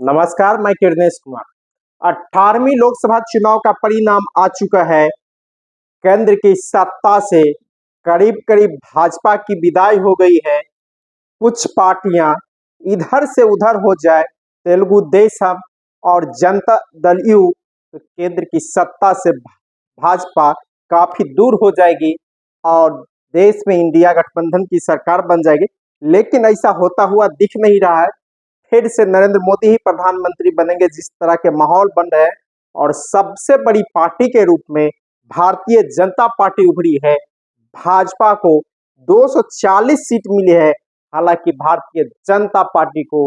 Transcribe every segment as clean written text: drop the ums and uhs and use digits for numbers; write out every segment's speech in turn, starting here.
नमस्कार, मैं किरणेश कुमार। 18वीं लोकसभा चुनाव का परिणाम आ चुका है। केंद्र की सत्ता से करीब करीब भाजपा की विदाई हो गई है। कुछ पार्टियां इधर से उधर हो जाए, तेलुगु देशम और जनता दल यू, तो केंद्र की सत्ता से भाजपा काफी दूर हो जाएगी और देश में इंडिया गठबंधन की सरकार बन जाएगी। लेकिन ऐसा होता हुआ दिख नहीं रहा है। फिर से नरेंद्र मोदी ही प्रधानमंत्री बनेंगे जिस तरह के माहौल बन रहे हैं। और सबसे बड़ी पार्टी के रूप में भारतीय जनता पार्टी उभरी है। भाजपा को 240 सीट मिली है। हालांकि भारतीय जनता पार्टी को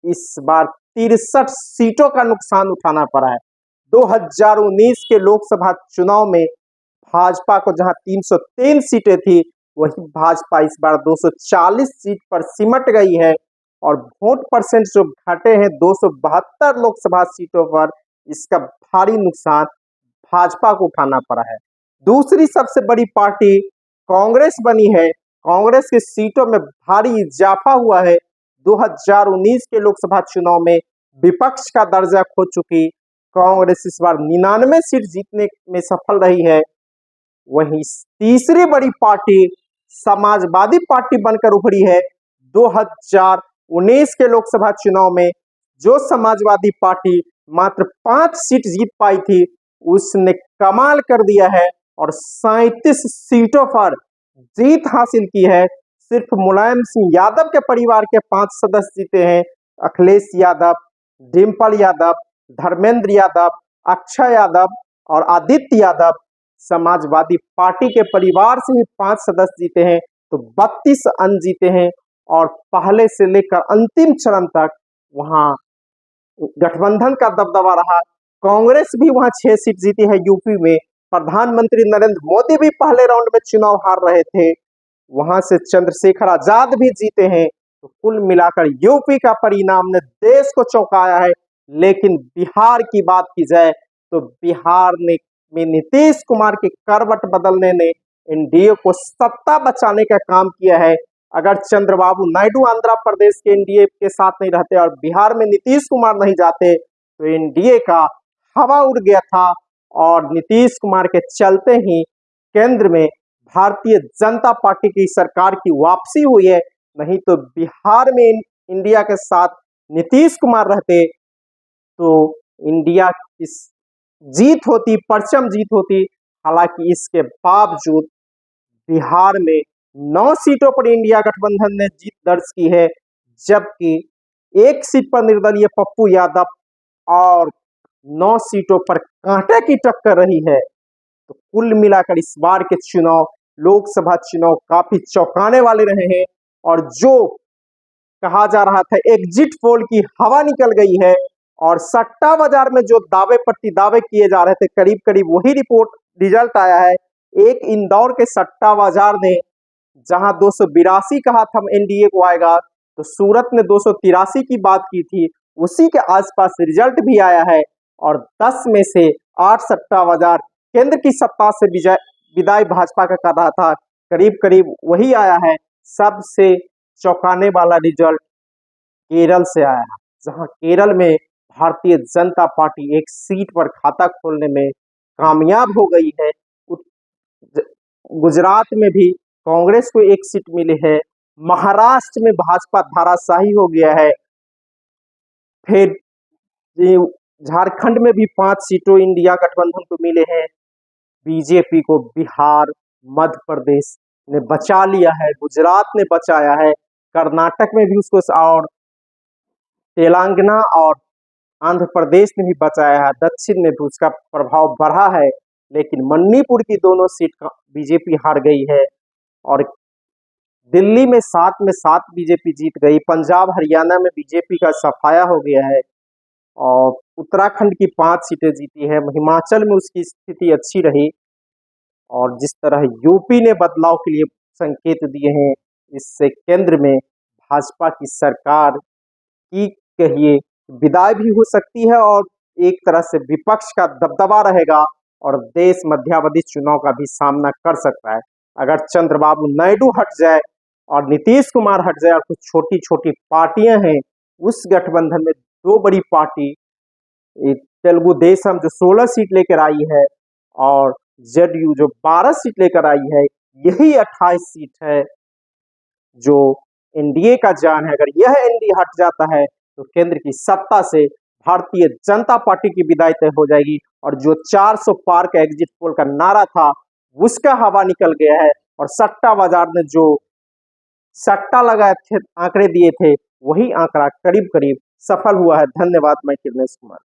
इस बार 63 सीटों का नुकसान उठाना पड़ा है। 2019 के लोकसभा चुनाव में भाजपा को जहां 303 सीटें थी, वही भाजपा इस बार 240 सीट पर सिमट गई है। और वोट परसेंट जो घटे हैं 272 लोकसभा सीटों पर, इसका भारी नुकसान भाजपा को उठाना पड़ा है। दूसरी सबसे बड़ी पार्टी कांग्रेस बनी है। कांग्रेस की सीटों में भारी इजाफा हुआ है। 2019 के लोकसभा चुनाव में विपक्ष का दर्जा खो चुकी कांग्रेस इस बार 99 सीट जीतने में सफल रही है। वहीं तीसरी बड़ी पार्टी समाजवादी पार्टी बनकर उभरी है। 2019 के लोकसभा चुनाव में जो समाजवादी पार्टी मात्र 5 सीट जीत पाई थी, उसने कमाल कर दिया है और 37 सीटों पर जीत हासिल की है। सिर्फ मुलायम सिंह यादव के परिवार के 5 सदस्य जीते हैं। अखिलेश यादव, डिम्पल यादव, धर्मेंद्र यादव, अक्षय यादव और आदित्य यादव समाजवादी पार्टी के परिवार से ही 5 सदस्य जीते हैं, तो 32 अन्य जीते हैं। और पहले से लेकर अंतिम चरण तक वहां गठबंधन का दबदबा रहा। कांग्रेस भी वहां 6 सीट जीती है यूपी में। प्रधानमंत्री नरेंद्र मोदी भी पहले राउंड में चुनाव हार रहे थे, वहां से चंद्रशेखर आजाद भी जीते हैं। तो कुल मिलाकर यूपी का परिणाम ने देश को चौंकाया है। लेकिन बिहार की बात की जाए तो बिहार में नीतीश कुमार के करवट बदलने ने एनडीए को सत्ता बचाने का काम किया है। अगर चंद्रबाबू नायडू आंध्र प्रदेश के एनडीए के साथ नहीं रहते और बिहार में नीतीश कुमार नहीं जाते, तो एनडीए का हवा उड़ गया था। और नीतीश कुमार के चलते ही केंद्र में भारतीय जनता पार्टी की सरकार की वापसी हुई है। नहीं तो बिहार में इंडिया के साथ नीतीश कुमार रहते तो इंडिया की जीत होती, परचम जीत होती। हालांकि इसके बावजूद बिहार में 9 सीटों पर इंडिया गठबंधन ने जीत दर्ज की है, जबकि 1 सीट पर निर्दलीय पप्पू यादव और 9 सीटों पर कांटे की टक्कर रही है। तो कुल मिलाकर इस बार के चुनाव, लोकसभा चुनाव काफी चौंकाने वाले रहे हैं। और जो कहा जा रहा था एग्जिट पोल की हवा निकल गई है और सट्टा बाजार में जो दावे प्रति दावे किए जा रहे थे, करीब करीब वही रिजल्ट आया है। एक इंदौर के सट्टा बाजार ने जहां 282 कहा था एनडीए को आएगा, तो सूरत ने 283 की बात की थी। उसी के आसपास रिजल्ट भी आया है और 10 में से 8 सट्टा बाजार केंद्र की सत्ता से विदाई भाजपा का कर रहा था, करीब करीब वही आया है। सबसे चौंकाने वाला रिजल्ट केरल से आया है, जहां केरल में भारतीय जनता पार्टी एक सीट पर खाता खोलने में कामयाब हो गई है। गुजरात में भी कांग्रेस को 1 सीट मिली है। महाराष्ट्र में भाजपा धाराशाही हो गया है। फिर झारखंड में भी 5 सीटों इंडिया गठबंधन को मिले हैं। बीजेपी को बिहार, मध्य प्रदेश ने बचा लिया है, गुजरात ने बचाया है, कर्नाटक में भी उसको, और तेलंगाना और आंध्र प्रदेश ने भी बचाया है। दक्षिण में भी उसका प्रभाव बढ़ा है। लेकिन मणिपुर की दोनों सीट बीजेपी हार गई है। और दिल्ली में 7 में 7 बीजेपी जीत गई। पंजाब हरियाणा में बीजेपी का सफाया हो गया है। और उत्तराखंड की 5 सीटें जीती है। हिमाचल में उसकी स्थिति अच्छी रही। और जिस तरह यूपी ने बदलाव के लिए संकेत दिए हैं, इससे केंद्र में भाजपा की सरकार की कहिए विदाई भी हो सकती है और एक तरह से विपक्ष का दबदबा रहेगा और देश मध्यावधि चुनाव का भी सामना कर सकता है। अगर चंद्रबाबू नायडू हट जाए और नीतीश कुमार हट जाए और कुछ छोटी छोटी पार्टियां हैं उस गठबंधन में दो बड़ी पार्टी, तेलुगु देशम जो 16 सीट लेकर आई है और जेडयू जो 12 सीट लेकर आई है, यही 28 सीट है जो एनडीए का जान है। अगर यह एनडीए हट जाता है तो केंद्र की सत्ता से भारतीय जनता पार्टी की विदाई तय हो जाएगी और जो 400 पार का एग्जिट पोल का नारा था उसका हवा निकल गया है और सट्टा बाजार ने जो सट्टा लगाए थे, आंकड़े दिए थे, वही आंकड़ा करीब करीब सफल हुआ है। धन्यवाद। मैं किरणेश कुमार।